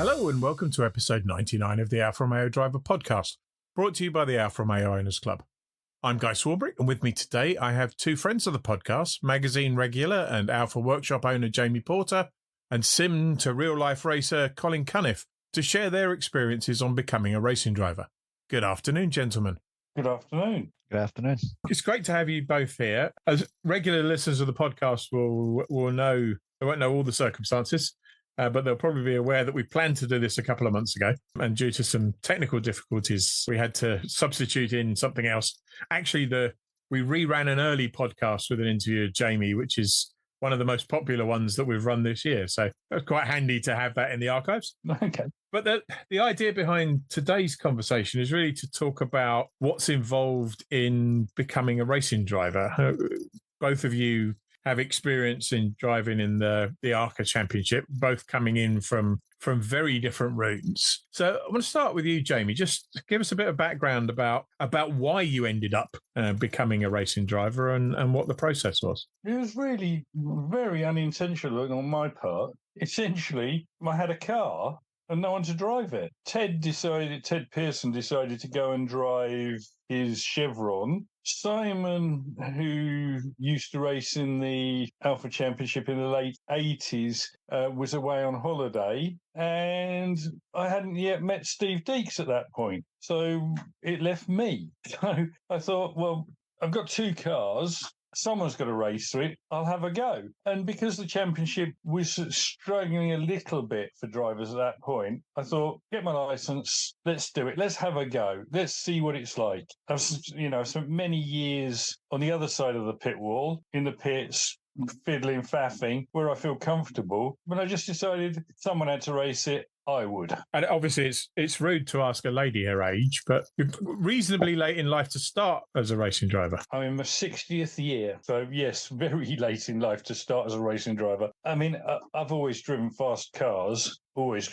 Hello and welcome to episode 99 of the Alfa Romeo Driver Podcast, brought to you by the Alfa Romeo Owners Club. I'm Guy Swarbrick, and with me today I have two friends of the podcast, magazine regular and Alfa Workshop owner Jamie Porter, and sim to real-life racer Colin Cunniffe, to share their experiences on becoming a racing driver. Good afternoon, gentlemen. Good afternoon. Good afternoon. It's great to have you both here. As regular listeners of the podcast will know, they won't know all the circumstances, but they'll probably be aware that we planned to do this a couple of months ago. And due to some technical difficulties, we had to substitute in something else. Actually, we reran an early podcast with an interview of Jamie, which is one of the most popular ones that we've run this year. So it was quite handy to have that in the archives. Okay. But the idea behind today's conversation is really to talk about what's involved in becoming a racing driver. Both of you have experience in driving in the ARCA Championship, both coming in from very different routes. So I want to start with you, Jamie. Just give us a bit of background about why you ended up becoming a racing driver and what the process was. It was really very unintentional on my part. Essentially, I had a car and no one to drive it. Ted Pearson decided to go and drive his Chevron. Simon, who used to race in the Alfa Championship in the late 80s, was away on holiday, and I hadn't yet met Steve Deeks at that point. So it left me. So I thought, well, I've got two cars. Someone's got to race it. I'll have a go. And because the championship was struggling a little bit for drivers at that point, I thought, get my license. Let's do it. Let's have a go. Let's see what it's like. I've spent many years on the other side of the pit wall, in the pits, fiddling, faffing, where I feel comfortable. But I just decided someone had to race it. I would. And obviously it's rude to ask a lady her age, but you're reasonably late in life to start as a racing driver. I'm in my 60th year. So yes, very late in life to start as a racing driver. I mean, I've always driven fast cars, but,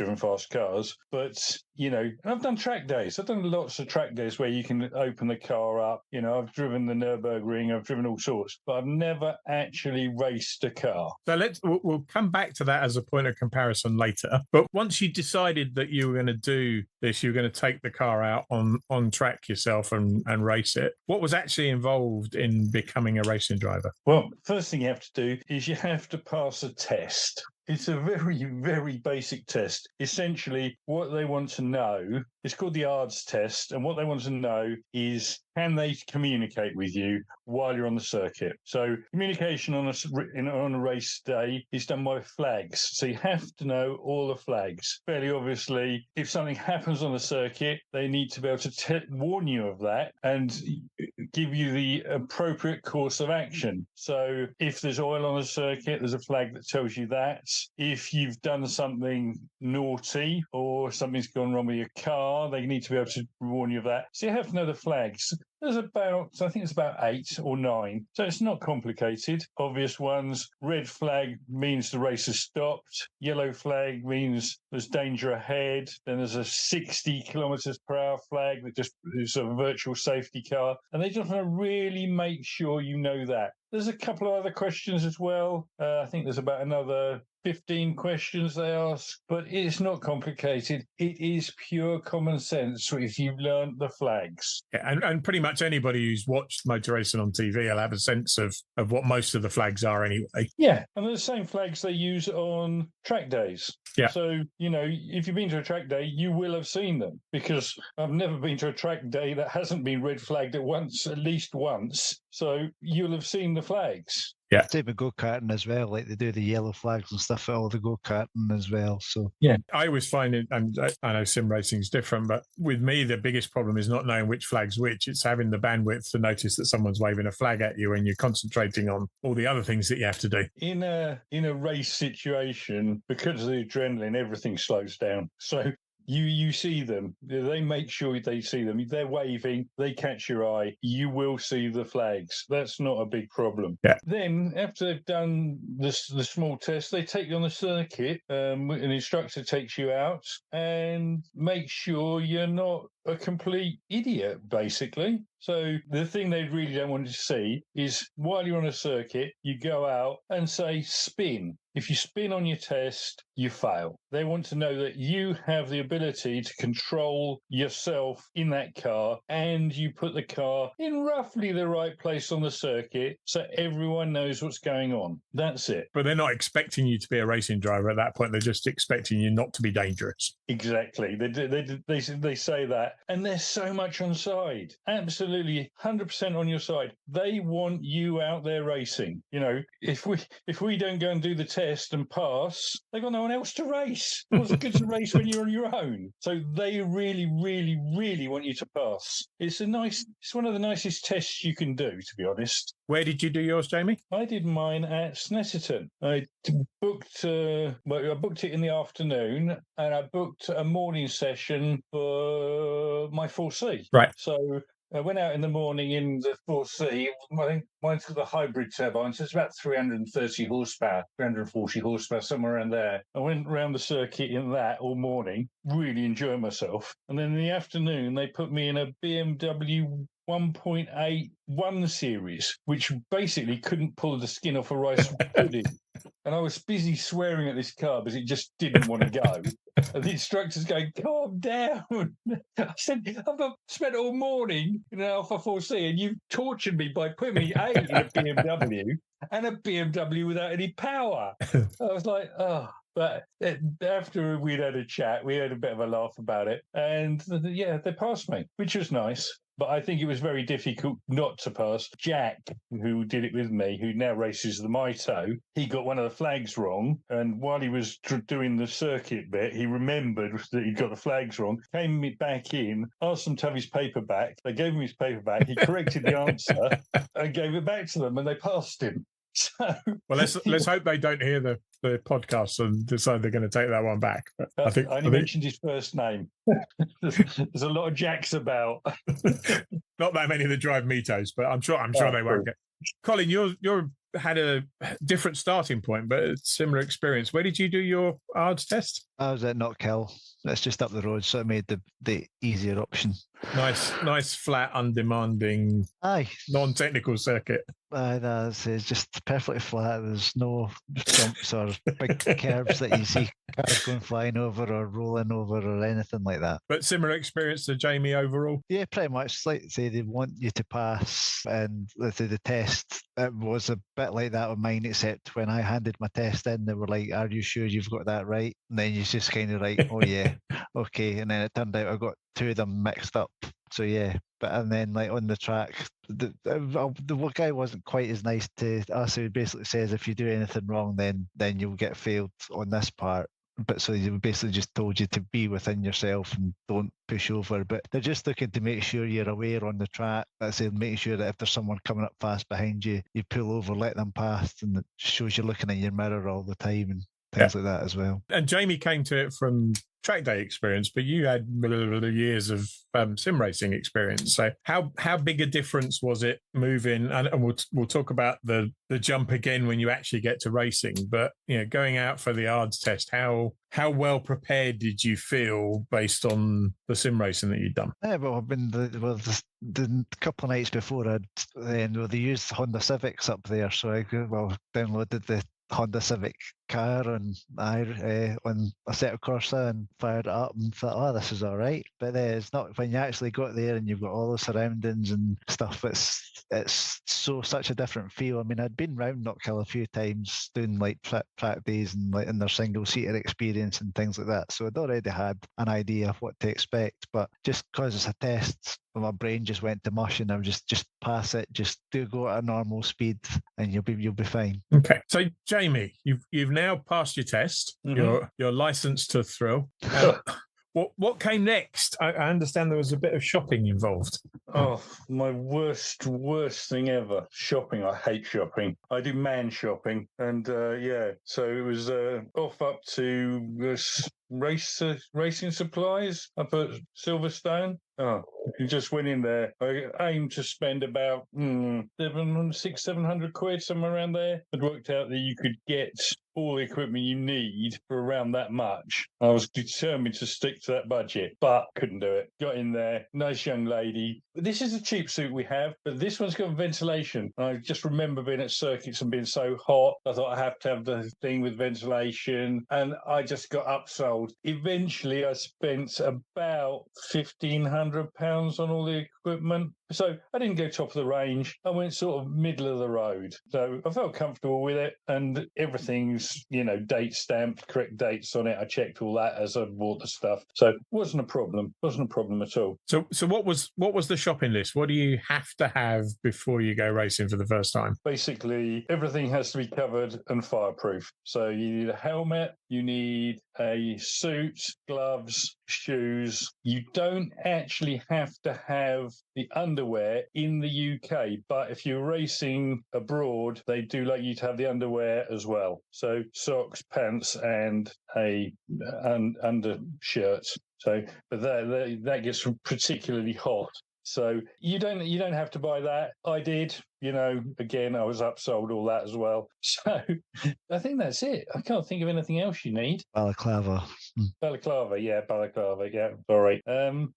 I've done track days. I've done lots of track days where you can open the car up. I've driven the Nürburgring, I've driven all sorts, but I've never actually raced a car. So we'll come back to that as a point of comparison later. But once you decided that you were going to do this, you were going to take the car out on track yourself and race it, what was actually involved in becoming a racing driver? Well, first thing you have to do is you have to pass a test. It's a very, very basic test. Essentially, what they want to know, it's called the ARDS test, and what they want to know is, can they communicate with you while you're on the circuit? So communication on a race day is done by flags. So you have to know all the flags. Fairly obviously, if something happens on the circuit, they need to be able to warn you of that and give you the appropriate course of action. So if there's oil on the circuit, there's a flag that tells you that. If you've done something naughty or something's gone wrong with your car, they need to be able to warn you of that. So you have to know the flags. There's about 8 or 9. So it's not complicated. Obvious ones. Red flag means the race has stopped. Yellow flag means there's danger ahead. Then there's a 60 kilometers per hour flag that just is a virtual safety car. And they just want to really make sure you know that. There's a couple of other questions as well. I think there's about another 15 questions they ask, but it's not complicated. It is pure common sense if you've learned the flags. Yeah, and pretty much anybody who's watched motor racing on TV will have a sense of what most of the flags are anyway. Yeah, and they're the same flags they use on track days. Yeah. So, if you've been to a track day, you will have seen them, because I've never been to a track day that hasn't been red flagged at least once. So you'll have seen the flags. Yeah. Same with go-karting as well, like they do the yellow flags and stuff for all the go-karting as well. So yeah, I always find it, and I know sim racing is different, but with me, the biggest problem is not knowing which flag's which. It's having the bandwidth to notice that someone's waving a flag at you and you're concentrating on all the other things that you have to do. In a race situation, because of the adrenaline, everything slows down. So You see them. They make sure they see them. They're waving. They catch your eye. You will see the flags. That's not a big problem. Yeah. Then, after they've done the small test, they take you on the circuit. An instructor takes you out and makes sure you're not a complete idiot, basically. So the thing they really don't want to see is while you're on a circuit, you go out and say spin. If you spin on your test, you fail. They want to know that you have the ability to control yourself in that car and you put the car in roughly the right place on the circuit so everyone knows what's going on. That's it. But they're not expecting you to be a racing driver at that point. They're just expecting you not to be dangerous. Exactly. They say that. And they're so much on side. Absolutely 100% on your side. They want you out there racing. You know, if we don't go and do the test and pass, they've got no one else to race. What's good to race when you're on your own? So they really, really, really want you to pass. It's one of the nicest tests you can do, to be honest. Where did you do yours, Jamie? I did mine at Snetterton. I booked it in the afternoon, and I booked a morning session for my 4C. Right. So I went out in the morning in the 4C. I think mine's got the hybrid turbine, so it's about 330 horsepower, 340 horsepower, somewhere around there. I went around the circuit in that all morning, really enjoying myself. And then in the afternoon, they put me in a BMW 1.8 1 Series, which basically couldn't pull the skin off a rice pudding. And I was busy swearing at this car because it just didn't want to go. And the instructor's going, calm down. I said, I've spent all morning in an Alfa 4C and you've tortured me by putting me in a BMW and a BMW without any power. I was like, oh. But after we'd had a chat, we had a bit of a laugh about it. And yeah, they passed me, which was nice. But I think it was very difficult not to pass. Jack, who did it with me, who now races the Mito, he got one of the flags wrong. And while he was doing the circuit bit, he remembered that he'd got the flags wrong, came back in, asked them to have his paper back. They gave him his paper back. He corrected the answer and gave it back to them, and they passed him. So, well, let's hope they don't hear the podcast and decide they're going to take that one back. I only mentioned his first name. There's a lot of Jacks about. Not that many that drive Mitos, but I'm sure they won't get. Colin, you're had a different starting point, but a similar experience. Where did you do your ARDS test? I was at Knockhill. That's just up the road, so I made the easier option. Nice, flat, undemanding, non-technical circuit. It's just perfectly flat. There's no jumps or big curbs that you see cars going flying over or rolling over or anything like that. But similar experience to Jamie overall? Yeah, pretty much. Like say they want you to pass, and let's say the test, it was a bit like that with mine, except when I handed my test in, they were like, are you sure you've got that right? And then you just kind of like, oh yeah, okay. And then it turned out I got two of them mixed up. So yeah, and then like on the track, the guy wasn't quite as nice to us. He basically says if you do anything wrong, then you'll get failed on this part. But so he basically just told you to be within yourself and don't push over. But they're just looking to make sure you're aware on the track. That's it, making sure that if there's someone coming up fast behind you, you pull over, let them pass, and it shows you're looking in your mirror all the time and things like that as well. And Jamie came to it from track day experience, but you had years of sim racing experience. So how big a difference was it moving? And we'll talk about the jump again when you actually get to racing. But going out for the ARDS test, how well prepared did you feel based on the sim racing that you'd done? Yeah, well, I've been the couple of nights before they used Honda Civics up there, so I downloaded the Honda Civic car on a set of Corsa and fired it up and thought, oh, this is all right. But it's not when you actually got there and you've got all the surroundings and stuff. It's such a different feel. I mean, I'd been round Knockhill a few times doing like track days and like in their single seater experience and things like that. So I'd already had an idea of what to expect. But just because it's a test, my brain just went to mush, and I would just pass it, just do go at a normal speed, and you'll be fine. Okay, so Jamie, you've now passed your test. Mm-hmm. You're licensed to thrill. What came next? I understand there was a bit of shopping involved. Oh, my worst thing ever. Shopping. I hate shopping. I do man shopping. And so it was off up to racing supplies up at Silverstone. Oh, you just went in there. I aimed to spend about 700 quid, somewhere around there. I'd worked out that you could get all the equipment you need for around that much. I was determined to stick to that budget, but couldn't do it. Got in there, nice young lady. This is a cheap suit we have, but this one's got ventilation. I just remember being at circuits and being so hot. I thought I have to have the thing with ventilation, and I just got upsold. Eventually, I spent about £1,500 on all the equipment. So I didn't go top of the range. I went sort of middle of the road. So I felt comfortable with it, and everything's, date stamped, correct dates on it. I checked all that as I bought the stuff. So it wasn't a problem. Wasn't a problem at all. So what was the shopping list? What do you have to have before you go racing for the first time? Basically, everything has to be covered and fireproof. So you need a helmet, you need a suit, gloves, shoes. You don't actually have to have the underwear in the UK, but if you're racing abroad, they do like you to have the underwear as well. So socks, pants, and a undershirt. So, but that gets particularly hot. So you don't have to buy that. I did. Again, I was upsold all that as well. So I think that's it. I can't think of anything else you need. Balaclava. Balaclava, yeah. Sorry. Then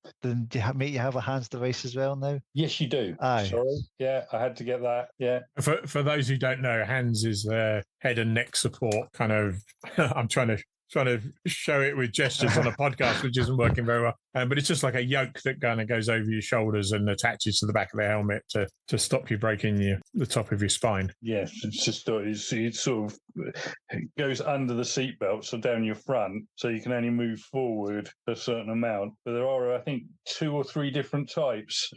do you have a hands device as well now? Yes, you do. Aye. Sorry. Yeah, I had to get that. Yeah. For those who don't know, hands is their head and neck support kind of. I'm trying to show it with gestures on a podcast, which isn't working very well. But it's just like a yoke that kind of goes over your shoulders and attaches to the back of the helmet to stop you breaking the top of your spine. Yes, it sort of goes under the seatbelt, so down your front, so you can only move forward a certain amount. But there are, I think, 2 or 3 different types.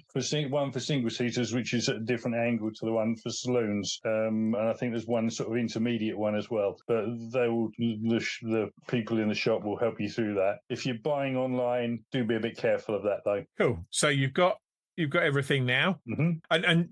One for single seaters, which is at a different angle to the one for saloons, and I think there's one sort of intermediate one as well. But the people in the shop will help you through that. If you're buying online, do be a bit careful of that, though. Cool. So you've got everything now. Mm-hmm. And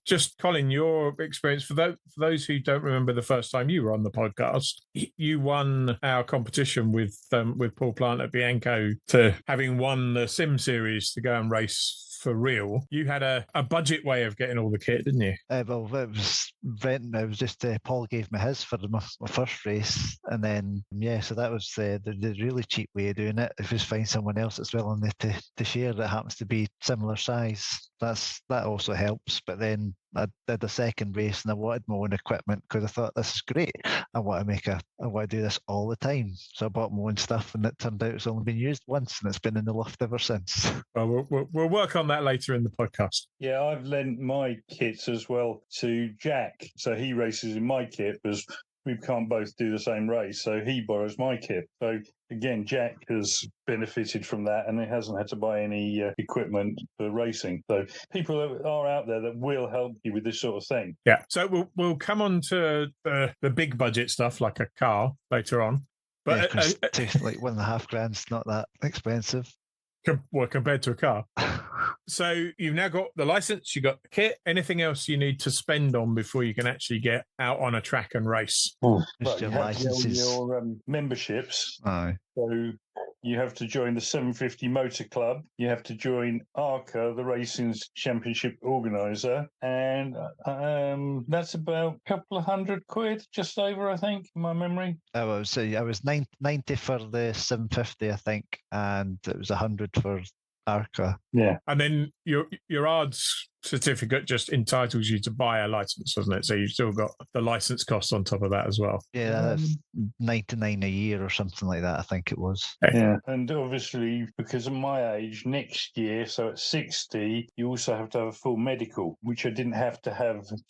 just, Colin, your experience, for those who don't remember the first time you were on the podcast, you won our competition with Paul Plant at Bianco to having won the Sim Series to go and race for real. You had a budget way of getting all the kit, didn't you? Well, it was renting. It was just Paul gave me his for my first race, and then so that was the really cheap way of doing it. If you just find someone else that's willing to share that happens to be similar size, that also helps. But then I did a second race and I wanted my own equipment because I thought, this is great. I want to do this all the time. So I bought my own stuff, and it turned out it's only been used once, and it's been in the loft ever since. Well, we'll work on that later in the podcast. Yeah, I've lent my kits as well to Jack. So he races in my kit because we can't both do the same race. So he borrows my kit. So again, Jack has benefited from that, and he hasn't had to buy any equipment for racing. So people are out there that will help you with this sort of thing. Yeah. So we'll come on to the big budget stuff like a car later on. But like $1.5 not that expensive. Well, compared to a car. So you've now got the license, you've got the kit. Anything else you need to spend on before you can actually get out on a track and race? Just your licenses. Your memberships. Aye. So you have to join the 750 Motor Club. You have to join ARCA, the racing's championship organizer. And that's about a couple of £100, just over, I think, in my memory. I was 90 for the 750, I think, and it was 100 for ARCA. Yeah. And then your ARDS certificate just entitles you to buy a license, doesn't it? So you've still got the license cost on top of that as well. Yeah, that's $99 a year or something like that, I think it was. Yeah. And obviously, because of my age, next year, so at 60, you also have to have a full medical, which I didn't have to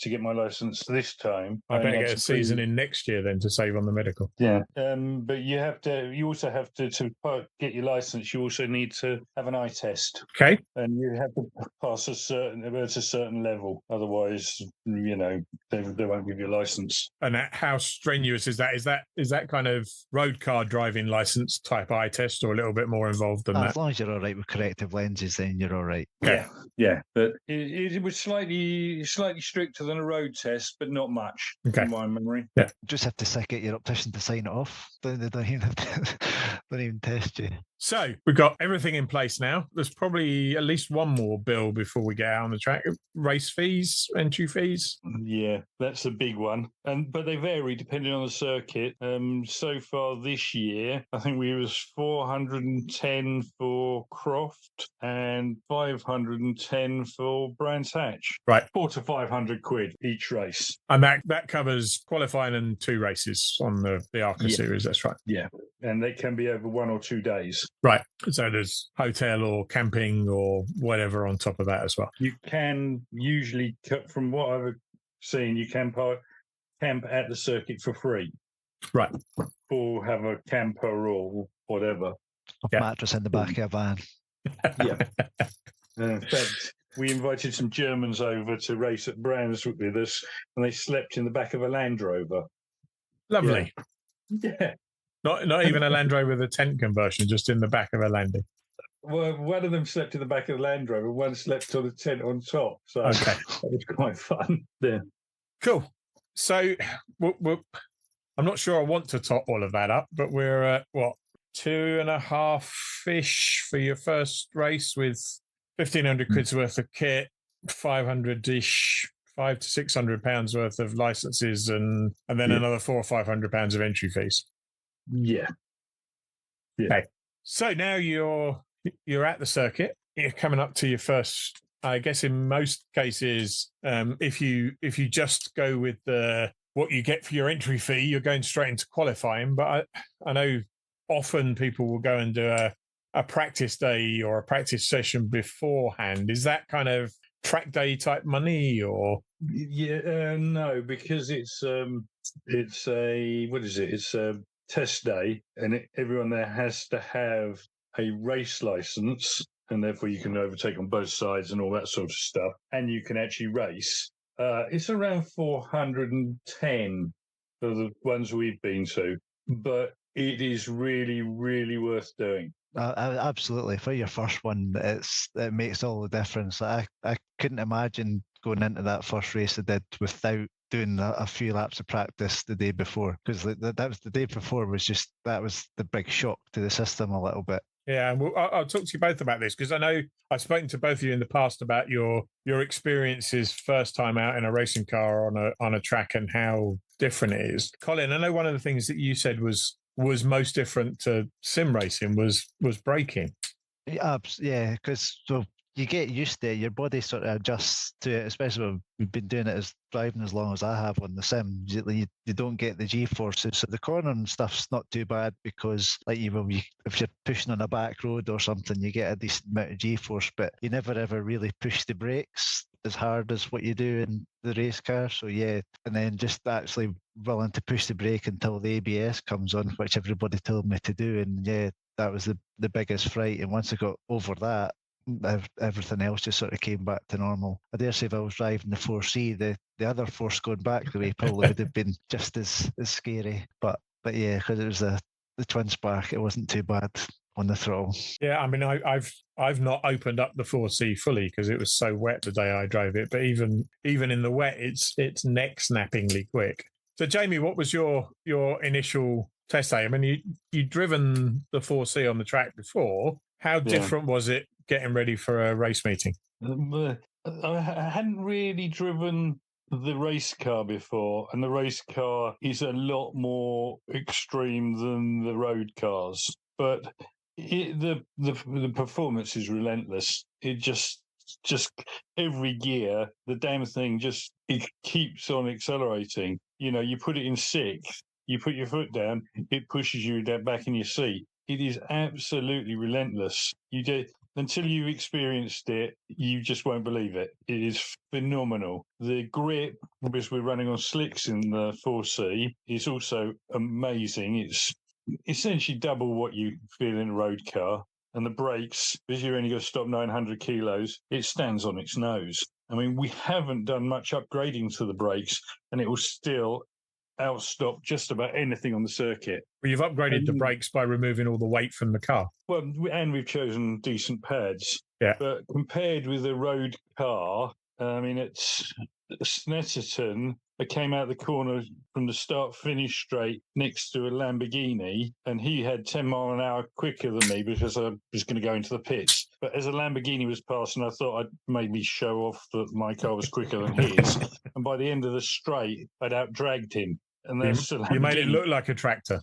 get my license this time. I better get a season in next year then to save on the medical. Yeah. But you also have to get your license, you also need to have an eye test. Okay. And you have to pass a certain at a certain level. Otherwise, they won't give you a license. And how strenuous is that? Is that kind of road car driving license type eye test, or a little bit more involved than that? As long as you're all right with corrective lenses, then you're all right. Okay. Yeah. But it was slightly stricter than a road test, but not much, Okay. in my memory. Yeah. Just have to get your optician to sign it off. They don't even test you. So we've got everything in place now. There's probably at least one more bill before we get out on the track. Race fees, entry fees. Yeah, that's a big one. But they vary depending on the circuit. So far this year, I think we was 410 for Croft and 510 for Brands Hatch. Right. 400 to 500 quid each race. And that covers qualifying and 2 races on the ARCA series. That's right. Yeah. And they can be over 1 or 2 days. Right. So there's hotel or camping or whatever on top of that as well. You can usually, from what I've seen, you can camp at the circuit for free. Right. Or have a camper or whatever. A mattress in the back of a van. Yeah. In fact, we invited some Germans over to race at Brands with us, and they slept in the back of a Land Rover. Lovely. Yeah. Not even a Land Rover with a tent conversion, just in the back of a Landing. Well, one of them slept in the back of the Land Rover, one slept on the tent on top. So Okay. that was quite fun. Yeah. Cool. So I'm not sure I want to top all of that up, but we're at, 2.5-ish for your first race with 1,500 quid's worth of kit, 500-ish, £500 to £600 worth of licenses, and then another £400 or £500 of entry fees. Yeah. Okay. So now you're at the circuit. You're coming up to your first. I guess in most cases, if you just go with what you get for your entry fee, you're going straight into qualifying. But I know often people will go and do a practice day or a practice session beforehand. Is that kind of track day type money, or? Yeah, no, because it's a It's a test day, and everyone there has to have a race license, and therefore you can overtake on both sides and all that sort of stuff, and you can actually race. It's around 410 for the ones we've been to, but it is really, really worth doing. Absolutely. For your first one, it makes all the difference. I couldn't imagine going into that first race I did without doing a few laps of practice the day before, because that was the day before that was the big shock to the system a little bit. Yeah, and I'll talk to you both about this, because I know I've spoken to both of you in the past about your experiences first time out in a racing car on a track and how different it is. Colin, I know one of the things that you said was most different to sim racing was braking. Yeah, because you get used to it, your body sort of adjusts to it, especially when we've been doing it driving as long as I have on the sim. You don't get the G-forces, so the corner and stuff's not too bad, because if you're pushing on a back road or something, you get a decent amount of G-force, but you never ever really push the brakes as hard as what you do in the race car. So yeah, and then just actually willing to push the brake until the ABS comes on, which everybody told me to do, and yeah, that was the biggest fright. And once I got over that, everything else just sort of came back to normal. I dare say if I was driving the 4C, the other force going back the way probably would have been just as scary. But yeah, because it was the twin spark, it wasn't too bad on the throttle. Yeah, I mean, I've not opened up the 4C fully because it was so wet the day I drove it. But even in the wet, it's neck snappingly quick. So Jamie, what was your initial test day? I mean, you'd driven the 4C on the track before. How different was it getting ready for a race meeting? I hadn't really driven the race car before, and the race car is a lot more extreme than the road cars. But the performance is relentless. It just every gear, the damn thing it keeps on accelerating. You know, you put it in sixth, you put your foot down, it pushes you back in your seat. It is absolutely relentless. Until you've experienced it, you just won't believe it. It is phenomenal. The grip, because we're running on slicks in the 4C, is also amazing. It's essentially double what you feel in a road car. And the brakes, because you're only going to stop 900 kilos, it stands on its nose. I mean, we haven't done much upgrading to the brakes, and it will still outstop just about anything on the circuit. Well, you've upgraded the brakes by removing all the weight from the car. Well, and we've chosen decent pads. Yeah. But compared with a road car, I mean, it's Snetterton. I came out the corner from the start-finish straight next to a Lamborghini, and he had 10 mile an hour quicker than me because I was going to go into the pits. But as a Lamborghini was passing, I thought I'd maybe show off that my car was quicker than his. And by the end of the straight, I'd out-dragged him. And you made it look like a tractor.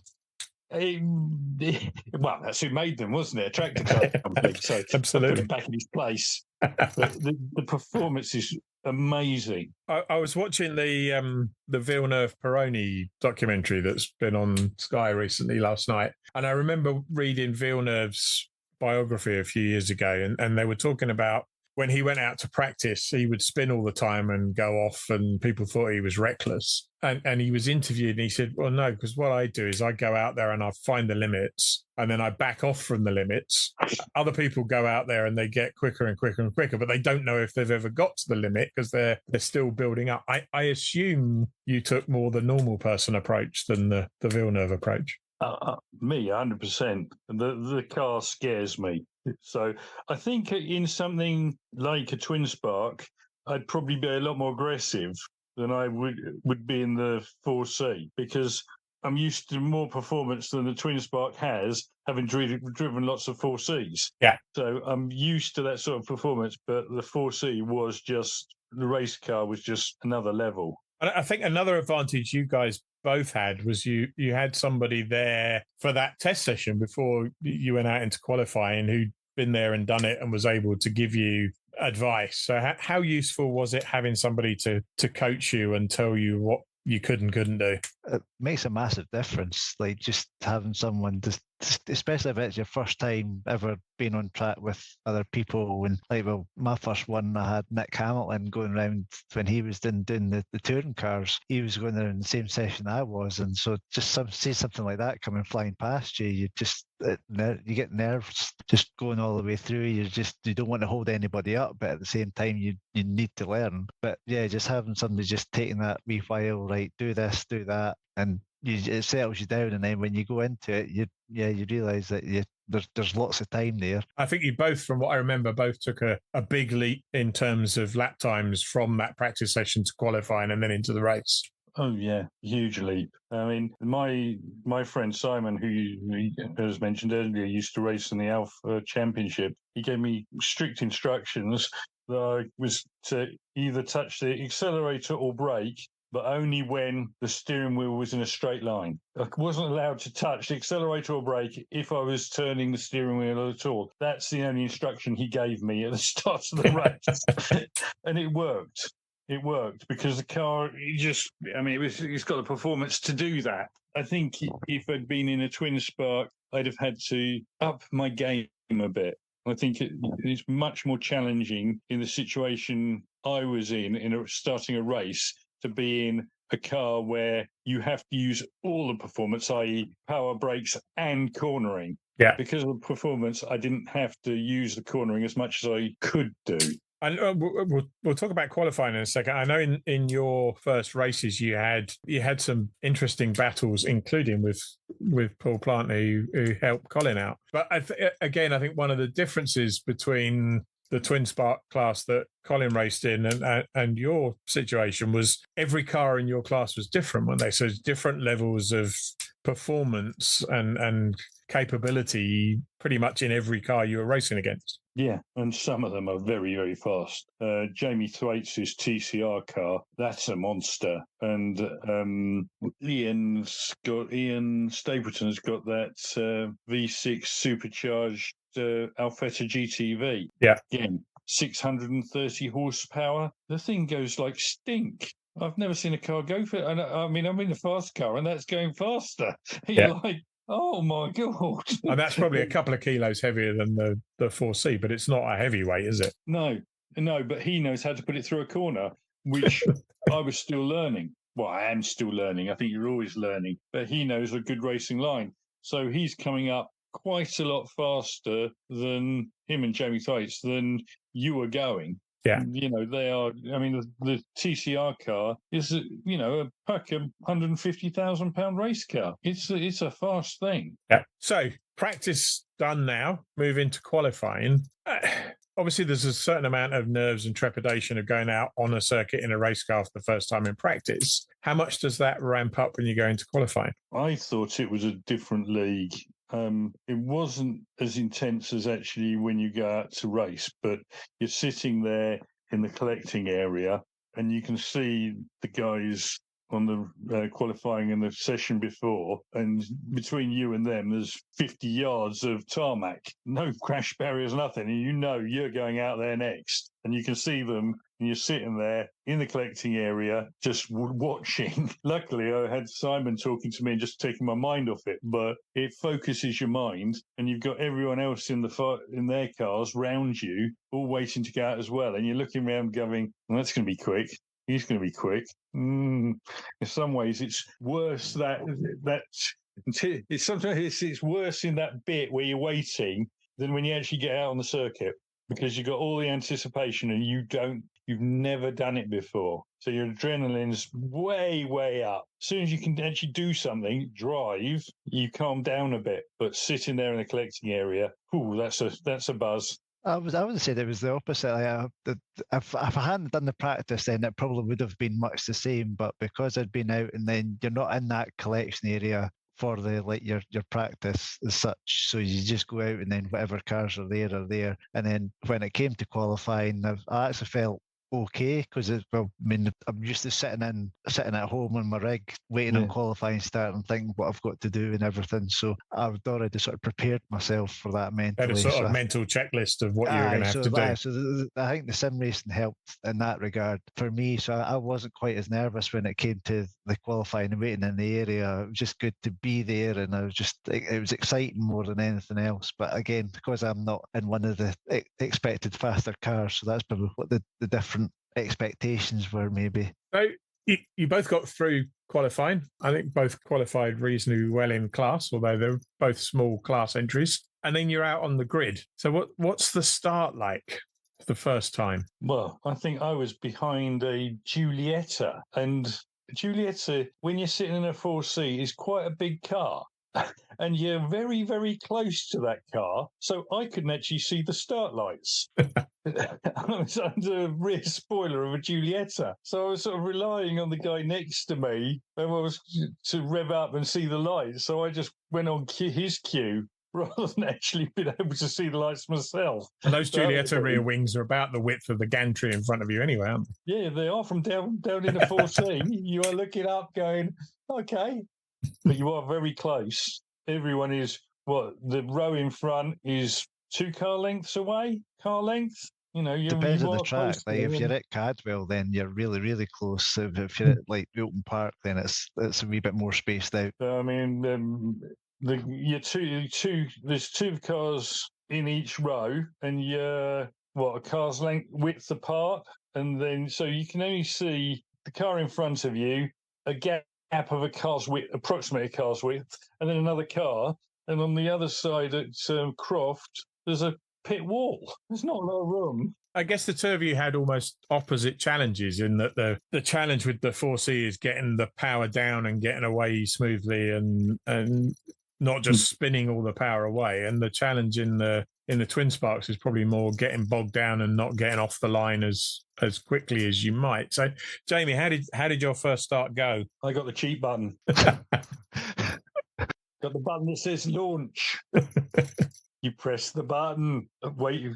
Well, that's who made them, wasn't it? A tractor car company. So absolutely, I put him back in his place. But the performance is amazing. I was watching the Villeneuve Peroni documentary that's been on Sky recently last night, and I remember reading Villeneuve's biography a few years ago, and they were talking about when he went out to practice, he would spin all the time and go off, and people thought he was reckless. And he was interviewed, and he said, well, no, because what I do is I go out there and I find the limits, and then I back off from the limits. Other people go out there and they get quicker and quicker and quicker, but they don't know if they've ever got to the limit because they're still building up. I assume you took more the normal person approach than the Villeneuve approach. Me, 100%. The car scares me. So I think in something like a twin spark, I'd probably be a lot more aggressive than I would be in the 4C, because I'm used to more performance than the twin spark has, having driven lots of 4Cs. Yeah. So I'm used to that sort of performance, but the 4C was just, the race car was just another level. And I think another advantage you guys both had was you had somebody there for that test session before you went out into qualifying who'd been there and done it and was able to give you advice. So how useful was it having somebody to coach you and tell you what you could and couldn't do? It makes a massive difference, like just having someone, just especially if it's your first time ever being on track with other people. And like, well, my first one, I had Nick Hamilton going around when he was doing the touring cars. He was going there in the same session I was, and so just see something like that coming flying past you, you get nerves just going all the way through. You don't want to hold anybody up, but at the same time you need to learn. But yeah, just having somebody just taking that wee while, right, do this, do that, and it settles you down. And then when you go into it, you realise that there's lots of time there. I think you both, from what I remember, both took a big leap in terms of lap times from that practice session to qualifying and then into the race. Oh yeah, huge leap. I mean, my friend Simon, who as mentioned earlier, used to race in the Alfa Championship. He gave me strict instructions that I was to either touch the accelerator or brake, but only when the steering wheel was in a straight line. I wasn't allowed to touch the accelerator or brake if I was turning the steering wheel at all. That's the only instruction he gave me at the start of the race. And it worked. It worked because the car, it's got the performance to do that. I think if I'd been in a twin spark, I'd have had to up my game a bit. I think it's much more challenging in the situation I was in starting a race, to be in a car where you have to use all the performance, i.e. power brakes and cornering. Yeah. Because of the performance, I didn't have to use the cornering as much as I could do. And we'll talk about qualifying in a second. I know in your first races you had some interesting battles, including with Paul Plant, who helped Colin out. But I think one of the differences between the twin spark class that Colin raced in and your situation was every car in your class was different, weren't they? So different levels of performance and capability pretty much in every car you were racing against. Yeah, and some of them are very, very fast. Jamie Thwaites' TCR car, that's a monster. And Ian Stapleton's got that V6 supercharged Alfetta GTV. Yeah. Again, 630 horsepower. The thing goes like stink. I've never seen a car go for it. And I'm in a fast car and that's going faster. You're like, oh my God. And that's probably a couple of kilos heavier than the 4C, but it's not a heavyweight, is it? No, but he knows how to put it through a corner, which I was still learning. Well, I am still learning. I think you're always learning. But he knows a good racing line. So he's coming up quite a lot faster than him and Jamie Thwaites than you were going. Yeah. They are. I mean, the TCR car is, a pack of £150,000 race car. It's a fast thing. Yeah. So practice done now. Move into qualifying. Obviously, there's a certain amount of nerves and trepidation of going out on a circuit in a race car for the first time in practice. How much does that ramp up when you go into qualifying? I thought it was a different league. It wasn't as intense as actually when you go out to race, but you're sitting there in the collecting area and you can see the guys on the qualifying in the session before, and between you and them there's 50 yards of tarmac, no crash barriers, nothing, and you're going out there next, and you can see them, and you're sitting there in the collecting area just watching. Luckily I had Simon talking to me and just taking my mind off it, but it focuses your mind, and you've got everyone else in their cars round you all waiting to go out as well, and you're looking around going, well, that's going to be quick. He's going to be quick. In some ways, it's worse it's worse in that bit where you're waiting than when you actually get out on the circuit, because you've got all the anticipation and you've never done it before. So your adrenaline's way, way up. As soon as you can actually do something, drive, you calm down a bit. But sitting there in the collecting area, that's a buzz. I would say it was the opposite. If I hadn't done the practice, then it probably would have been much the same. But because I'd been out, and then you're not in that collection area for your practice as such, so you just go out, and then whatever cars are there. And then when it came to qualifying, I actually felt okay, because I'm used to sitting at home on my rig waiting on qualifying start and thinking what I've got to do and everything, so I've already sort of prepared myself for that mentally. Had a sort of mental checklist of what you were going to have to do. So I think the sim racing helped in that regard for me, so I wasn't quite as nervous when it came to the qualifying and waiting in the area. It was just good to be there, and it was exciting more than anything else. But again, because I'm not in one of the expected faster cars, so that's probably what the different expectations were, maybe. So you both got through qualifying. I think both qualified reasonably well in class, although they're both small class entries. And then you're out on the grid. So what's the start like the first time? Well, I think I was behind a Giulietta, and Giulietta, when you're sitting in a 4C, is quite a big car. And you're very, very close to that car, so I couldn't actually see the start lights. I was under a rear spoiler of a Giulietta, so I was sort of relying on the guy next to me to rev up and see the lights. So I just went on his cue rather than actually being able to see the lights myself. And those Giulietta rear wings are about the width of the gantry in front of you anyway, aren't they? Yeah, they are, from down in the 4C. You are looking up going, okay. But you are very close. Everyone is, the row in front is 2 car lengths away. Depends on the track. Like if you're at Cadwell, then you're really, really close. If you're at like Wilton Park, then it's a wee bit more spaced out. I mean, there's 2 cars in each row, and you're a car's length width apart, and then so you can only see the car in front of you, a gap of a car's width, approximately a car's width, and then another car. And on the other side at Croft, there's a pit wall. There's not a lot of room. I guess the two of you had almost opposite challenges, in that the challenge with the 4C is getting the power down and getting away smoothly and not just spinning all the power away. And the challenge in the Twin Sparks is probably more getting bogged down and not getting off the line as quickly as you might. So, Jamie, how did your first start go? I got the cheat button. Got the button that says launch. You press the button, wait, you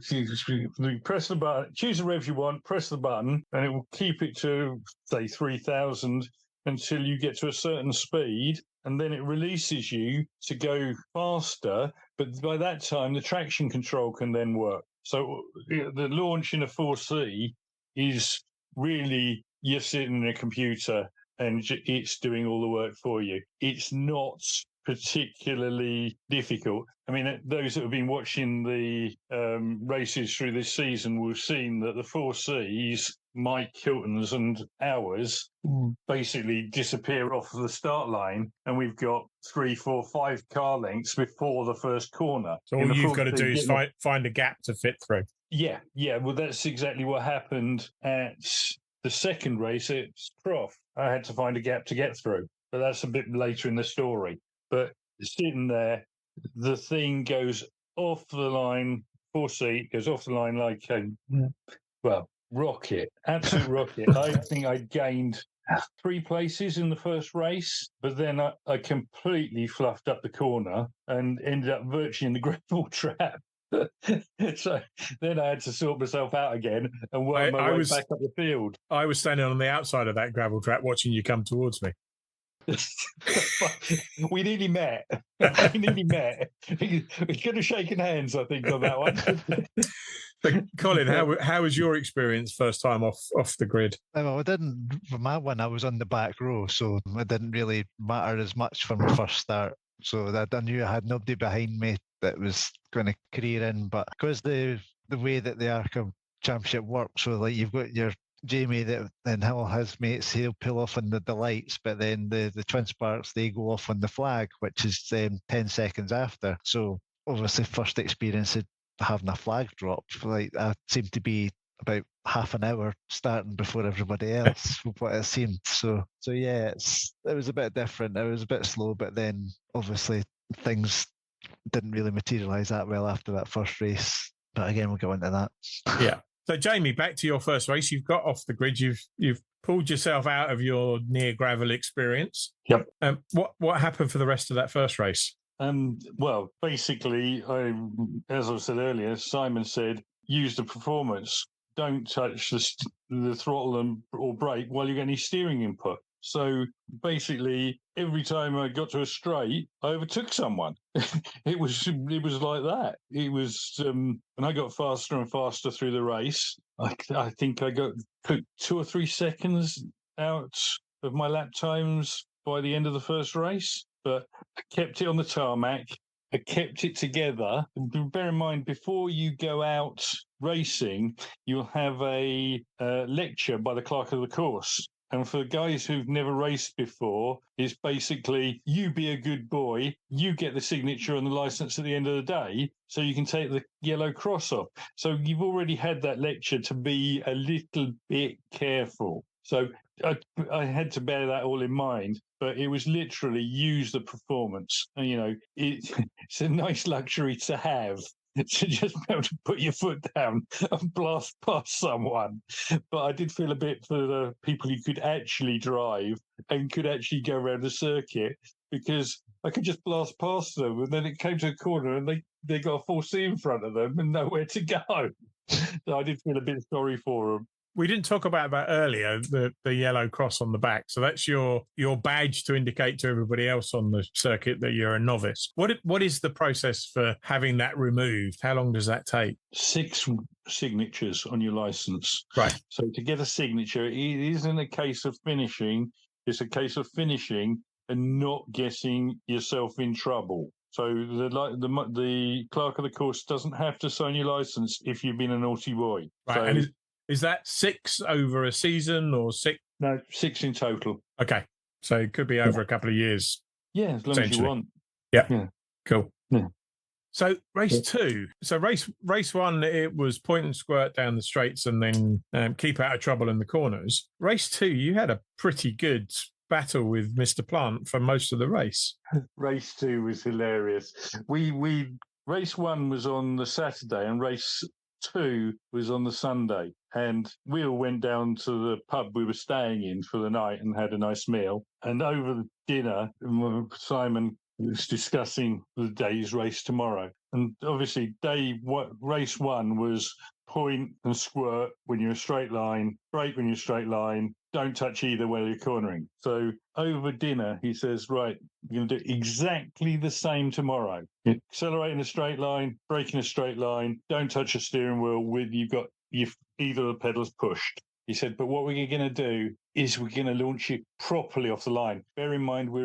press the button, choose the rev you want, press the button, and it will keep it to, say, 3,000 until you get to a certain speed, and then it releases you to go faster. But by that time, the traction control can then work. So the launch in a 4C is really, you're sitting in a computer and it's doing all the work for you. It's not particularly difficult. I mean, those that have been watching the races through this season will have seen that the 4Cs, Mike Hilton's and ours, basically disappear off the start line, and we've got 3, 4, 5 car lengths before the first corner. So all you've got to do is find a gap to fit through. Yeah. Well, that's exactly what happened at the second race at Croft. I had to find a gap to get through, but that's a bit later in the story. But sitting there, the thing goes off the line, 4C goes off the line like rocket, absolute rocket. I think I gained 3 places in the first race, but then I completely fluffed up the corner and ended up virtually in the gravel trap. So then I had to sort myself out again and work my way back up the field. I was standing on the outside of that gravel trap watching you come towards me. We nearly met. We could have shaken hands, I think, on that one. But Colin, how was your experience first time off the grid? Well, it didn't. For my one, I was on the back row, so it didn't really matter as much for my first start. So I knew I had nobody behind me that was going to career in. But because the way that the ARCA Championship works, so like you've got your Jamie that then Hill has mates, he'll pull off on the lights, but then the Twin Sparks, they go off on the flag, which is 10 seconds after. So obviously first experience of having a flag drop, like I seemed to be about half an hour starting before everybody else, what it seemed. So yeah, it was a bit different. It was a bit slow, but then obviously things didn't really materialise that well after that first race. But again, we'll go into that. Yeah. So Jamie, back to your first race. You've got off the grid. You've pulled yourself out of your near gravel experience. Yep. What happened for the rest of that first race? Well, basically, as I said earlier, Simon said, use the performance. Don't touch the throttle or brake while you get any steering input. So basically, every time I got to a straight, I overtook someone. It was like that. It was, and I got faster and faster through the race. I think I took 2 or 3 seconds out of my lap times by the end of the first race, but I kept it on the tarmac. I kept it together. And bear in mind, before you go out racing, you'll have a lecture by the clerk of the course. And for guys who've never raced before, it's basically you be a good boy, you get the signature on the license at the end of the day, so you can take the yellow cross off. So you've already had that lecture to be a little bit careful. So I had to bear that all in mind, but it was literally use the performance. And, you know, it's a nice luxury to have, to just be able to put your foot down and blast past someone. But I did feel a bit for the people who could actually drive and could actually go around the circuit, because I could just blast past them, and then it came to a corner and they got a 4C in front of them and nowhere to go. So I did feel a bit sorry for them. We didn't talk about that earlier, the yellow cross on the back. So that's your badge to indicate to everybody else on the circuit that you're a novice. What is the process for having that removed? How long does that take? 6 signatures on your license. Right. So to get a signature, it isn't a case of finishing. It's a case of finishing and not getting yourself in trouble. So the clerk of the course doesn't have to sign your license if you've been a naughty boy. Right. So, And is that 6 over a season or 6? No, 6 in total. Okay. So it could be over a couple of years. Yeah, as long as you want. Yeah. Cool. Yeah. So race 2. So race 1, it was point and squirt down the straights and then keep out of trouble in the corners. Race 2, you had a pretty good battle with Mr. Plant for most of the race. Race 2 was hilarious. Race 1 was on the Saturday and race 2 was on the Sunday, and we all went down to the pub we were staying in for the night and had a nice meal. And over dinner, Simon was discussing the day's race tomorrow. And obviously, race 1 was point and squirt when you're a straight line, brake when you're a straight line, don't touch either while you're cornering. So over dinner, he says, right, we're going to do exactly the same tomorrow. Accelerate in a straight line, brake in a straight line, don't touch the steering wheel with you've got either of the pedals pushed. He said, but what we're going to do is we're going to launch you properly off the line. Bear in mind, we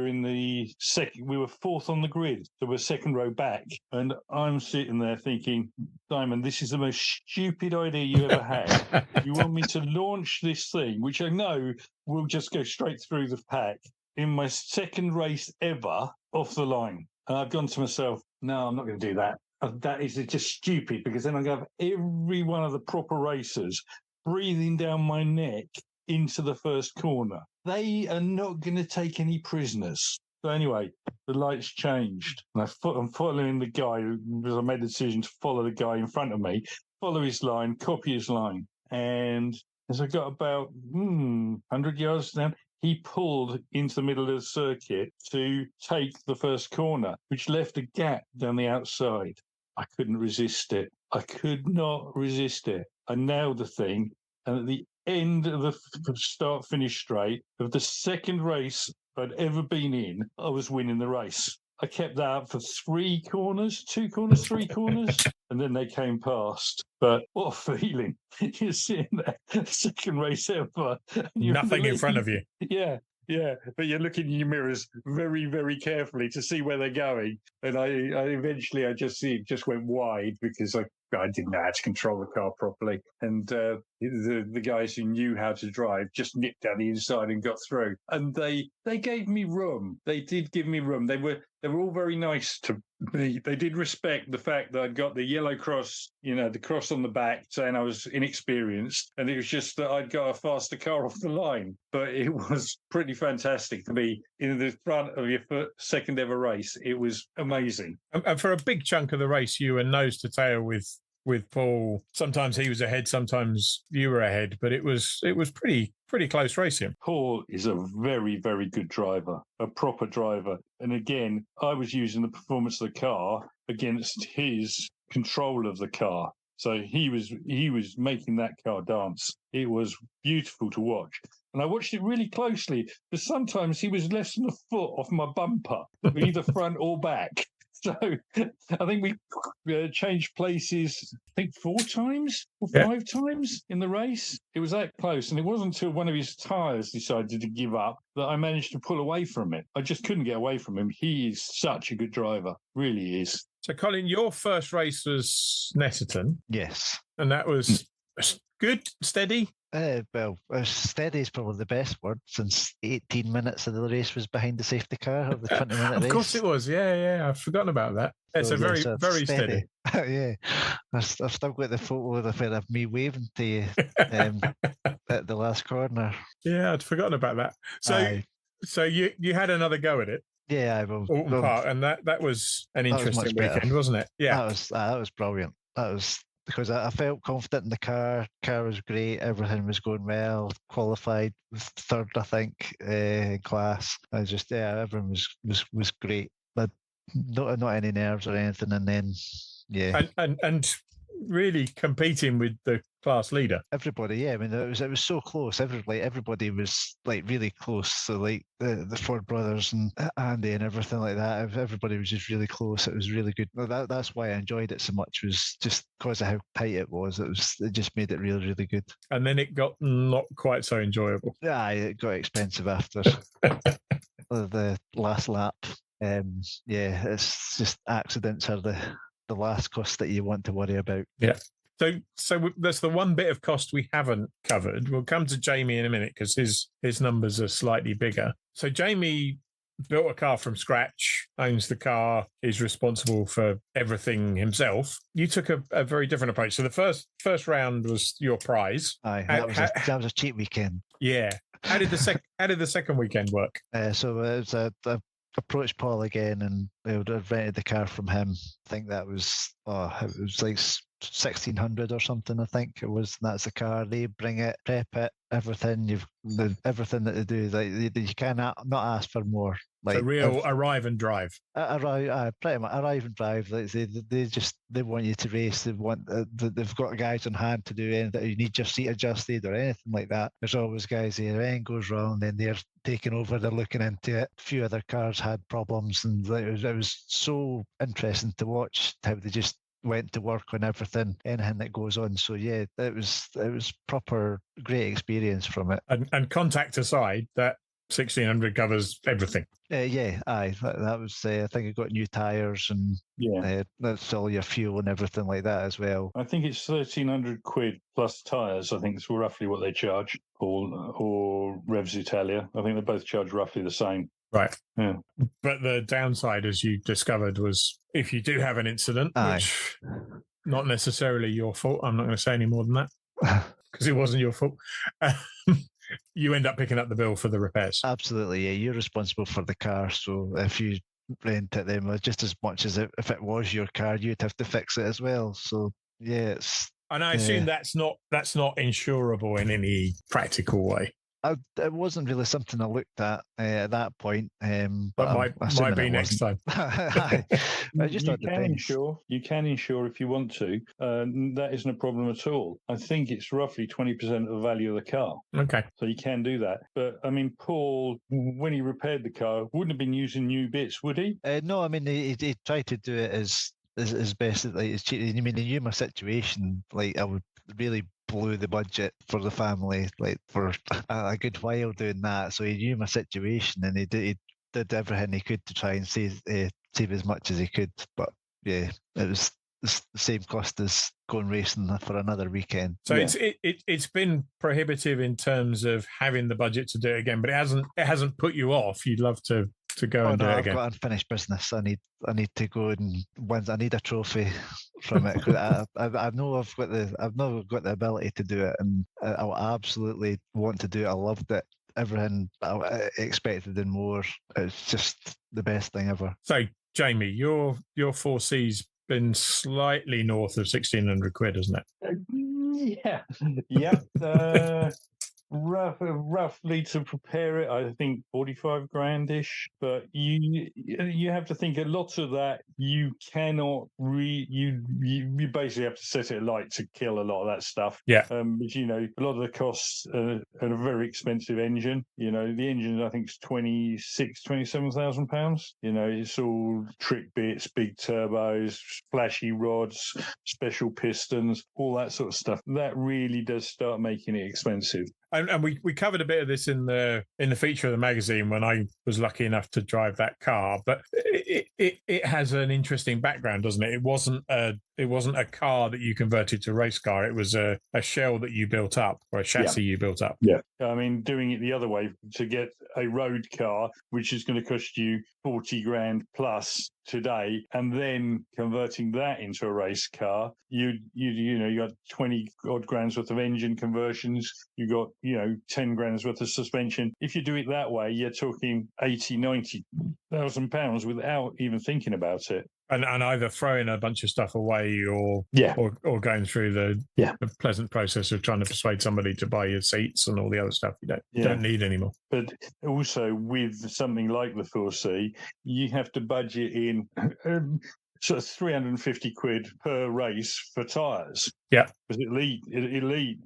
were fourth on the grid, so we're second row back. And I'm sitting there thinking, Simon, this is the most stupid idea you ever had. You want me to launch this thing, which I know will just go straight through the pack, in my second race ever off the line. And I've gone to myself, no, I'm not going to do that. That is just stupid, because then I'm going to have every one of the proper racers breathing down my neck into the first corner. They are not going to take any prisoners. So anyway, the lights changed. And I'm following the guy, because I made the decision to follow the guy in front of me, follow his line, copy his line. And as I got about 100 yards down, he pulled into the middle of the circuit to take the first corner, which left a gap down the outside. I couldn't resist it. I could not resist it. I nailed the thing. And at the end of the start-finish straight of the second race I'd ever been in, I was winning the race. I kept that up for 3 corners, 2 corners, 3 corners, and then they came past. But what a feeling. You're sitting there, second race ever. Nothing in front of you. Yeah. Yeah, but you're looking in your mirrors very, very carefully to see where they're going. And I eventually just went wide, because I didn't know how to control the car properly. And the guys who knew how to drive just nipped down the inside and got through. And they gave me room. They did give me room. They were all very nice to me. They did respect the fact that I'd got the yellow cross, the cross on the back, saying I was inexperienced. And it was just that I'd got a faster car off the line. But it was pretty fantastic to be in the front of your second ever race. It was amazing. And for a big chunk of the race, you were nose to tail with Paul. Sometimes he was ahead, sometimes you were ahead, but it was pretty close racing. Paul is a very, very good driver, a proper driver. And again, I was using the performance of the car against his control of the car. So he was making that car dance. It was beautiful to watch. And I watched it really closely, because sometimes he was less than a foot off my bumper, either front or back. So I think we changed places, 4 times or 5 times in the race. It was that close. And it wasn't until one of his tyres decided to give up that I managed to pull away from it. I just couldn't get away from him. He is such a good driver, really is. So, Colin, your first race was Netterton. Yes. And that was good, steady? Well, steady is probably the best word, since 18 minutes of the race was behind the safety car of the 20-minute race. Of course it was. Yeah. I've forgotten about that. It's very steady. Yeah. I've still got the photo of me waving to you at the last corner. Yeah, I'd forgotten about that. So you had another go at it. Yeah, and that was an interesting weekend, wasn't it? Yeah, that was brilliant. That was because I felt confident in the car. Car was great. Everything was going well. Qualified third, I think, in class. I just everything was great. But not any nerves or anything. And then and really competing with the class leader. Everybody, yeah. I mean, it was so close. Everybody was really close. So the Ford brothers and Andy and everything like that. Everybody was just really close. It was really good. That's why I enjoyed it so much. Was just because of how tight it was. It just made it really, really good. And then it got not quite so enjoyable. Yeah, it got expensive after the last lap. It's just accidents are the last cost that you want to worry about. Yeah. So that's the one bit of cost we haven't covered. We'll come to Jamie in a minute, because his numbers are slightly bigger. So Jamie built a car from scratch, owns the car, is responsible for everything himself. You took a very different approach. So the first round was your prize. Aye, that was a cheap weekend. Yeah. How did the second weekend work? So it was I approached Paul again, and I rented the car from him. I think that was it was like 1,600 or something. I think it was. That's the car. They bring it, prep it, everything. Everything that they do. You cannot not ask for more. So real arrive and drive. Pretty much arrive and drive. They want you to race. They've got guys on hand to do anything. You need your seat adjusted or anything like that. There's always guys there. Anything goes wrong, then they're taking over. They're looking into it. A few other cars had problems, and it was so interesting to watch how they just went to work on everything, anything that goes on. So yeah, it was proper great experience from it. And contact aside, that 1600 covers everything. Yeah, aye, that was. I think I got new tyres and that's all your fuel and everything like that as well. I think it's 1,300 quid plus tyres. I think it's roughly what they charge, or Revs Italia. I think they both charge roughly the same. Right. Yeah. But the downside, as you discovered, was if you do have an incident, which not necessarily your fault. I'm not going to say any more than that because it wasn't your fault. You end up picking up the bill for the repairs. Absolutely, yeah. You're responsible for the car, so if you rent it, then just as much as if it was your car, you'd have to fix it as well. So yeah, and I assume that's not insurable in any practical way. It wasn't really something I looked at that point, but might be next time. You can insure if you want to. That isn't a problem at all. I think it's roughly 20% of the value of the car. Okay. So you can do that. But I mean, Paul, when he repaired the car, wouldn't have been using new bits, would he? No, I mean, he tried to do it as best as cheap. I mean, he knew my situation. Like, I would really blew the budget for the family, like for a good while doing that. So he knew my situation, and he did everything he could to try and save as much as he could. But yeah, it was the same cost as going racing for another weekend. So it's been prohibitive in terms of having the budget to do it again, but it hasn't put you off. You'd love to go and do it again. I've got unfinished business. I need to go and win. I need a trophy from it. I know I've not got the ability to do it, and I absolutely want to do it. I loved it. Everything I expected and more. It's just the best thing ever. So, Jamie, your 4C's been slightly north of 1,600 quid, hasn't it? Yeah. Roughly to prepare it, I think 45 grand-ish. But you have to think a lot of that you cannot you basically have to set it alight to kill a lot of that stuff. Yeah. But a lot of the costs are a very expensive engine. The engine I think is 27,000 pounds. It's all trick bits, big turbos, flashy rods, special pistons, all that sort of stuff. That really does start making it expensive. And we covered a bit of this in the feature of the magazine when I was lucky enough to drive that car. But it has an interesting background, doesn't it? It wasn't a car that you converted to a race car. It was a shell that you built up, or a chassis you built up. Yeah, I mean, doing it the other way to get a road car, which is going to cost you 40 grand plus today, and then converting that into a race car, you got 20 odd grand's worth of engine conversions. You got 10 grand's worth of suspension. If you do it that way, you're talking 80,000-90,000 pounds without even thinking about it. And either throwing a bunch of stuff away or going through the pleasant process of trying to persuade somebody to buy your seats and all the other stuff you don't need anymore. But also with something like the 4C, you have to budget in sort of 350 quid per race for tyres. Yeah. Because Elite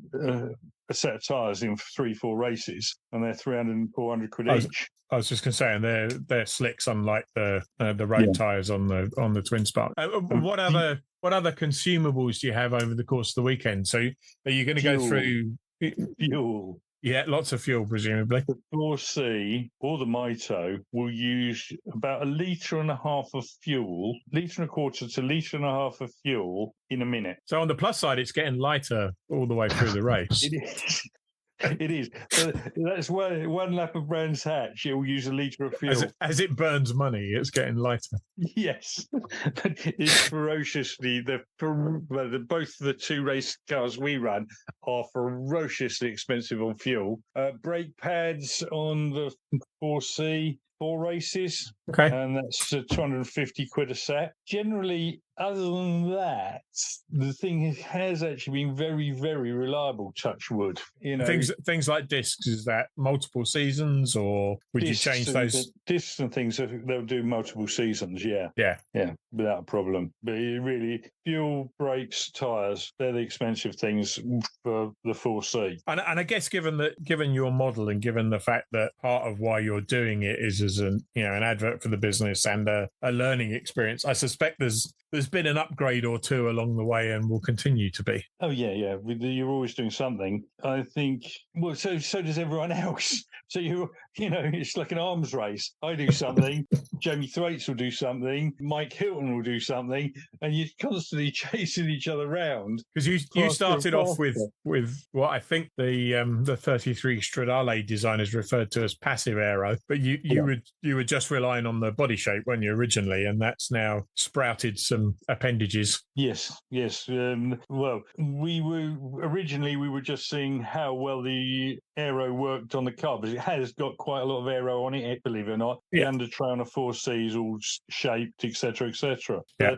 a set of tyres in 3-4 races, and they're 300 and 400 quid each. I was just going to say, and they're slicks, unlike the road tyres on the Twin Spark. What other consumables do you have over the course of the weekend? So are you going to go through fuel? Yeah, lots of fuel, presumably. The 4C or the Mito will use about 1.5 litres of fuel, 1.25 litres to 1.5 litres of fuel in a minute. So on the plus side, it's getting lighter all the way through the race. It is. It is. That's one lap of Brands Hatch. It will use 1 litre of fuel. As it burns money, it's getting lighter. Yes. It's ferociously... both the two race cars we run are ferociously expensive on fuel. Brake pads on the 4C, 4 races. Okay. And that's 250 quid a set. Generally, other than that, the thing has actually been very, very reliable, touch wood. Things like discs, is that multiple seasons, or would you change those? Discs and things, they'll do multiple seasons, yeah. Yeah, without a problem. But really, fuel, brakes, tyres, they're the expensive things for the 4C. And I guess given your model and given the fact that part of why you're doing it is as an advert for the business and a learning experience, I suspect there's there's been an upgrade or two along the way and will continue to be. Oh, yeah. You're always doing something. I think, well, so does everyone else. So, it's like an arms race. I do something, Jamie Thwaites will do something, Mike Hilton will do something, and you're constantly chasing each other around. Because you started off with what I think the 33 Stradale designers referred to as passive aero, but you were just relying on the body shape, weren't you, originally, and that's now sprouted some appendages. Yes. Well, we were just seeing how well the aero worked on the car, because it has got quite a lot of aero on it, believe it or not. Yeah. The under-tray on a 4C is all shaped, etc., etc. Yeah.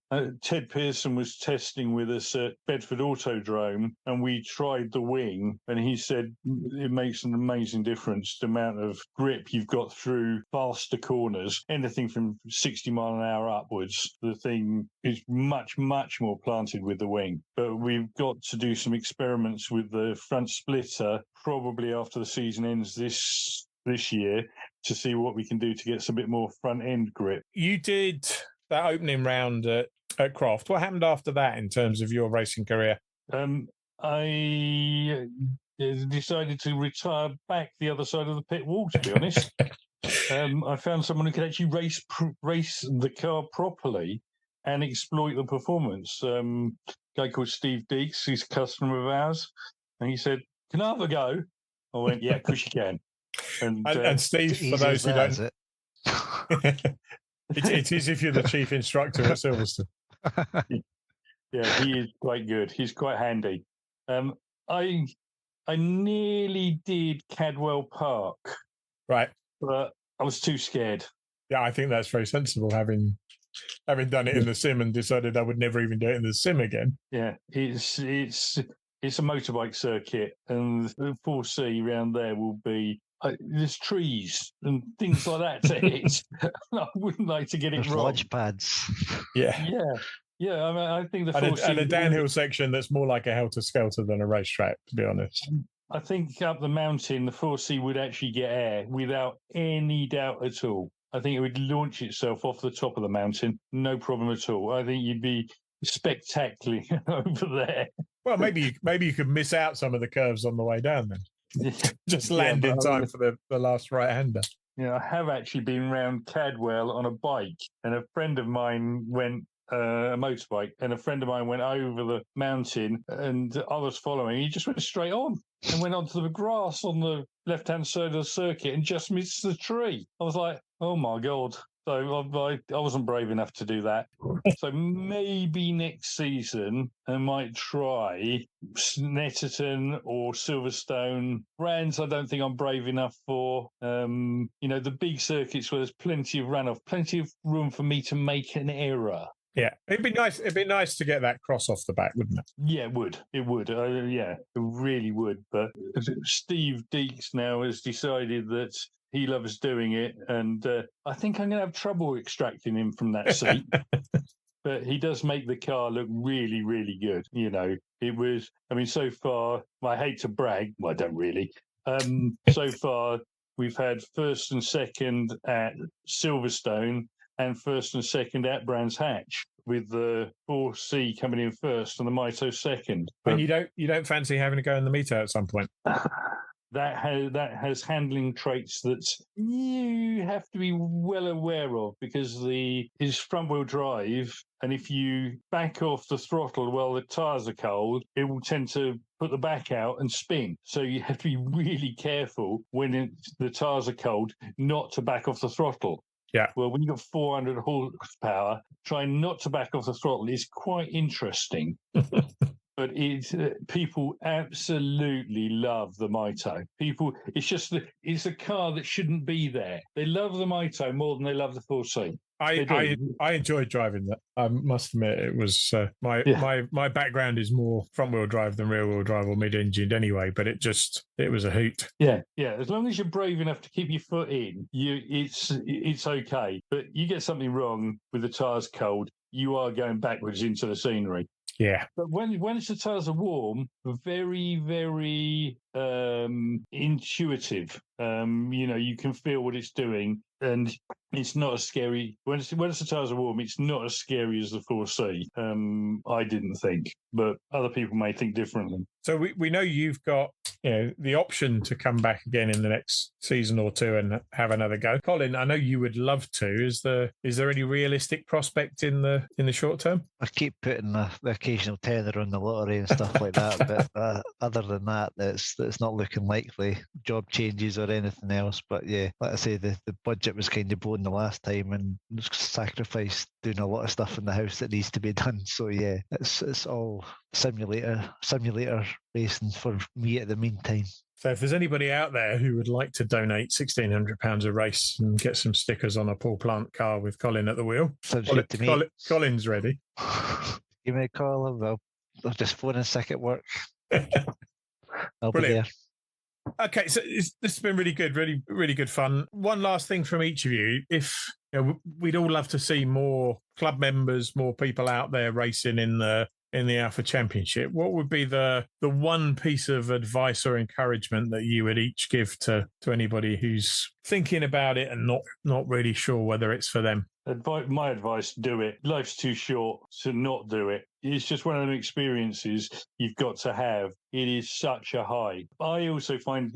But Ted Pearson was testing with us at Bedford Autodrome, and we tried the wing, and he said it makes an amazing difference, the amount of grip you've got through faster corners, anything from 60 mile an hour upwards. The thing is much, much more planted with the wing. But we've got to do some experiments with the front splitter, probably after the season ends this year, to see what we can do to get some bit more front end grip. You did that opening round at Croft. What happened after that in terms of your racing career? I decided to retire back the other side of the pit wall, to be honest. I found someone who could actually race the car properly and exploit the performance. A guy called Steve Deeks, he's a customer of ours, and he said, "Can I have a go?" I went, "Yeah, of course you can." And Steve, for those who don't, it is if you're the chief instructor at Silverstone. Yeah, he is quite good. He's quite handy. I nearly did Cadwell Park, right, but I was too scared. Yeah, I think that's very sensible, having done it in the sim and decided I would never even do it in the sim again. Yeah, it's a motorbike circuit, and the 4C around there will be there's trees and things like that to hit. I wouldn't like to get it wrong. Lodge pads. Yeah. I mean, I think the 4C and a downhill section that's more like a helter-skelter than a racetrack, to be honest. I think up the mountain, the 4C would actually get air without any doubt at all. I think it would launch itself off the top of the mountain, no problem at all. I think you'd be spectacularly over there. Well, maybe you could miss out some of the curves on the way down then. Just land in time for the last right-hander. Yeah, I have actually been around Cadwell on a bike, and a friend of mine went a motorbike, and a friend of mine went over the mountain, and I was following. He just went straight on and went onto the grass on the left-hand side of the circuit and just missed the tree. I was like, oh my God. So I wasn't brave enough to do that. So maybe next season I might try Snetterton or Silverstone. Brands I don't think I'm brave enough for. The big circuits where there's plenty of runoff, plenty of room for me to make an error. Yeah, it'd be nice. It'd be nice to get that cross off the back, wouldn't it? Yeah, it would. It would. It really would. But Steve Deeks now has decided that he loves doing it, and I think I'm going to have trouble extracting him from that seat. But he does make the car look really, really good. It was. I mean, so far, I hate to brag. Well, I don't really. So far, we've had first and second at Silverstone, and first and second at Brands Hatch, with the 4C coming in first and the Mito second. And you don't fancy having to go in the Mito at some point? That has handling traits that you have to be well aware of, because his front wheel drive, and if you back off the throttle while the tyres are cold, it will tend to put the back out and spin. So you have to be really careful when the tyres are cold not to back off the throttle. Yeah. Well, when you've got 400 horsepower, trying not to back off the throttle is quite interesting. But people absolutely love the Mito. It's a car that shouldn't be there. They love the Mito more than they love the 4C. I enjoyed driving that. I must admit, it was my background is more front wheel drive than rear wheel drive or mid engined anyway. But it was a hoot. Yeah. As long as you're brave enough to keep your foot in, it's okay. But you get something wrong with the tyres cold, you are going backwards into the scenery. Yeah. But when the tyres are warm, very, very intuitive. You can feel what it's doing. and it's not as scary when the tyres are warm. It's not as scary as the 4C. I didn't think, but other people may think differently. So we know you've got the option to come back again in the next season or two and have another go. Colin, I know you would love to. Is there any realistic prospect in the short term? I keep putting the occasional tenner on the lottery and stuff like that, but other than that, it's not looking likely. Job changes or anything else. But yeah, like I say, the budget was kind of blown the last time and sacrificed doing a lot of stuff in the house that needs to be done. So yeah, it's all simulator racing for me at the meantime. So if there's anybody out there who would like to donate £1,600 a race and get some stickers on a Paul Plant car with Colin at the wheel, Sounds good to me. Colin's ready. Give me a call. I'll just phone in sick at work. I'll Brilliant. be there. Okay, so this has been really good, really, really good fun. One last thing from each of you. If we'd all love to see more club members, more people out there racing in the Alfa Championship, what would be the one piece of advice or encouragement that you would each give to anybody who's thinking about it and not really sure whether it's for them? My advice, do it. Life's too short to not do it. It's just one of the experiences you've got to have. It is such a high. I also find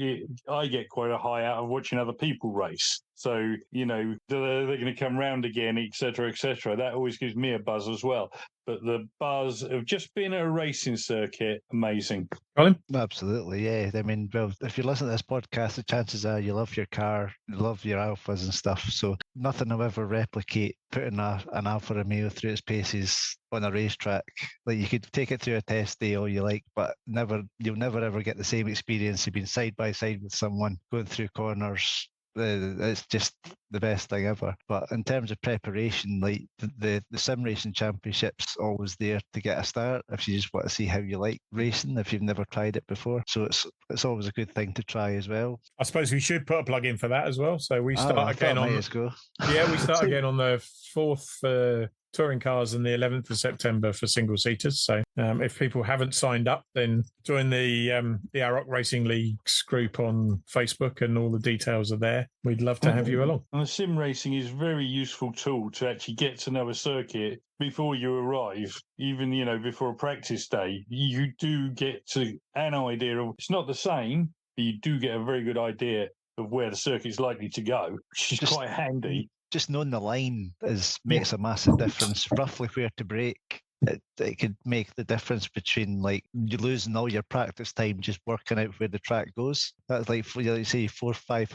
I get quite a high out of watching other people race. So, they're going to come round again, et cetera, et cetera. That always gives me a buzz as well. But the buzz of just being at a racing circuit, amazing. Colin? Absolutely, yeah. I mean, well, if you listen to this podcast, the chances are you love your car, you love your Alphas and stuff. So nothing will ever replicate putting an Alfa Romeo through its paces on a racetrack. Like, you could take it through a test day all you like, but you'll never ever get the same experience of being side by side with someone going through corners. It's just the best thing ever. But in terms of preparation, like the sim racing championship's always there to get a start if you just want to see how you like racing, if you've never tried it before. So it's always a good thing to try as well. I suppose we should put a plug in for that as well. So we start again on. Yeah, we start again on the 4th touring cars and the 11th of September for single seaters. So if people haven't signed up, then join the Arrock Racing League's group on Facebook, and all the details are there. We'd love to have you along. And the sim racing is a very useful tool to actually get to know a circuit before you arrive. Even before a practice day, you do get to an idea of, it's not the same, but you do get a very good idea of where the circuit's likely to go, which is quite handy. Just knowing the line makes a massive difference. Roughly where to brake, it could make the difference between like you losing all your practice time just working out where the track goes. That's like say £400-500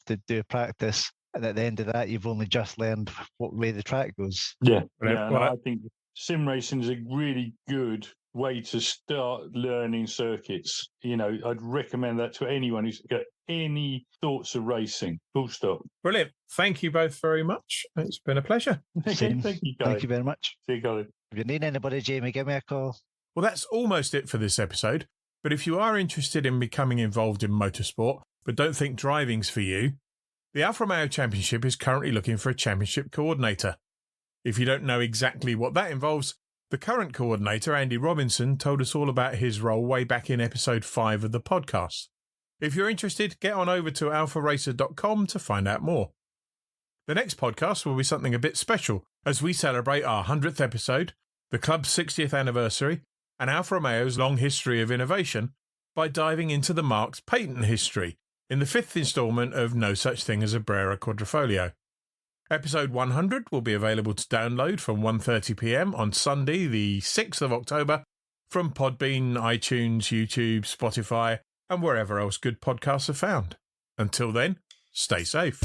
to do a practice, and at the end of that, you've only just learned what way the track goes. Yeah, I think sim racing is a really good way to start learning circuits. I'd recommend that to anyone who's got any thoughts of racing. Full stop. Brilliant. Thank you both very much. It's been a pleasure. Okay, thank you, guys. Thank you very much. See you, Colin. If you need anybody, Jamie, give me a call. Well, that's almost it for this episode. But if you are interested in becoming involved in motorsport, but don't think driving's for you, the Alfa Romeo Championship is currently looking for a championship coordinator. If you don't know exactly what that involves, the current coordinator, Andy Robinson, told us all about his role way back in episode 5 of the podcast. If you're interested, get on over to alfaracer.com to find out more. The next podcast will be something a bit special as we celebrate our 100th episode, the club's 60th anniversary, and Alfa Romeo's long history of innovation by diving into the marque's patent history in the 5th instalment of No Such Thing as a Brera Quadrifoglio. Episode 100 will be available to download from 1:30 p.m. on Sunday, the 6th of October, from Podbean, iTunes, YouTube, Spotify, and wherever else good podcasts are found. Until then, stay safe.